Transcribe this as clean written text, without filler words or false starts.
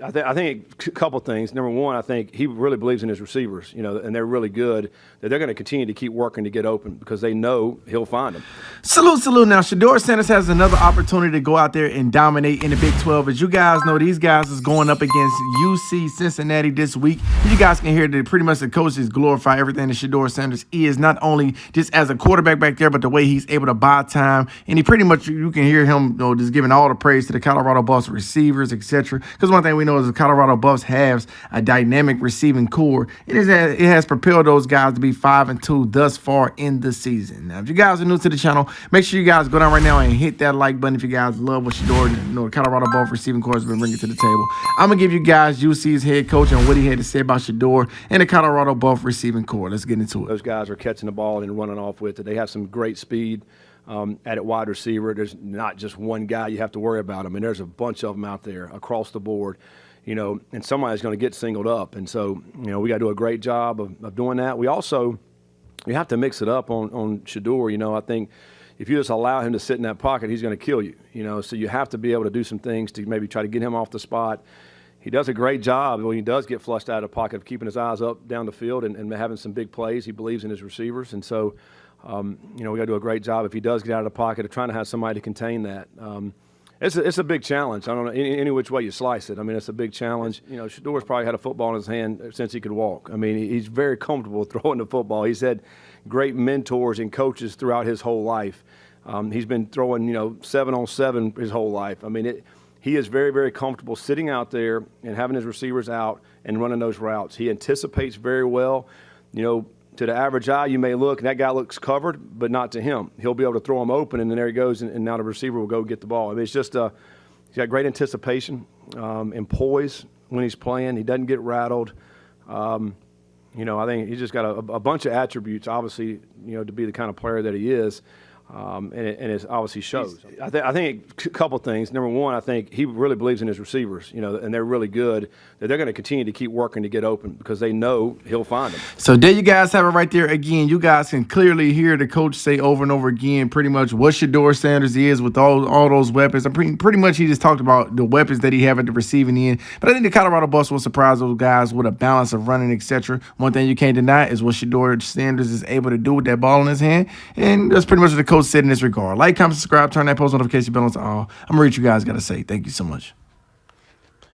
I think a couple things. Number one, I think he really believes in his receivers, and they're really good. That they're going to continue to keep working to get open because they know he'll find them. Salute. Now, Shedeur Sanders has another opportunity to go out there and dominate in the Big 12. As you guys know, these guys is going up against UC Cincinnati this week. You guys can hear that pretty much the coaches glorify everything that Shedeur Sanders is, not only just as a quarterback back there, but the way he's able to buy time. And he pretty much, you can hear him just giving all the praise to the Colorado Buffs receivers, etc. Because one thing we know is the Colorado Buffs has a dynamic receiving core. It has propelled those guys to be 5-2 thus far in the season. Now, if you guys are new to the channel, make sure you guys go down right now and hit that like button if you guys love what Shedeur, the Colorado Buffs receiving core has been bringing to the table. I'm going to give you guys UC's head coach and what he had to say about Shedeur and the Colorado Buffs receiving core. Let's get into it. Those guys are catching the ball and running off with it. They have some great speed at wide receiver. There's not just one guy you have to worry about. I mean, there's a bunch of them out there across the board. And somebody's going to get singled up. And so, we got to do a great job of doing that. We have to mix it up on Shedeur. I think if you just allow him to sit in that pocket, he's going to kill you. So you have to be able to do some things to maybe try to get him off the spot. He does a great job when he does get flushed out of the pocket of keeping his eyes up down the field and having some big plays. He believes in his receivers. And so, we got to do a great job if he does get out of the pocket of trying to have somebody to contain that. It's a big challenge. I don't know any which way you slice it. I mean, it's a big challenge. Shedeur's probably had a football in his hand since he could walk. I mean, he's very comfortable throwing the football. He's had great mentors and coaches throughout his whole life. He's been throwing, 7-on-7 his whole life. I mean, he is very, very comfortable sitting out there and having his receivers out and running those routes. He anticipates very well. To the average eye, you may look, and that guy looks covered, but not to him. He'll be able to throw him open, and then there he goes, and now the receiver will go get the ball. I mean, it's just he's got great anticipation and poise when he's playing. He doesn't get rattled. I think he's just got a bunch of attributes, obviously, to be the kind of player that he is. And it obviously shows. I think a couple things. Number one, I think he really believes in his receivers, and they're really good. That they're going to continue to keep working to get open because they know he'll find them. So there you guys have it right there. Again, you guys can clearly hear the coach say over and over again pretty much what Shedeur Sanders is with all those weapons. Pretty much he just talked about the weapons that he have at the receiving end. But I think the Colorado Buffs will surprise those guys with a balance of running, etc. One thing you can't deny is what Shedeur Sanders is able to do with that ball in his hand. And that's pretty much what the coach said in this regard. Like, comment, subscribe, turn that post notification bell on to all. I'm going to read you guys got to say. Thank you so much.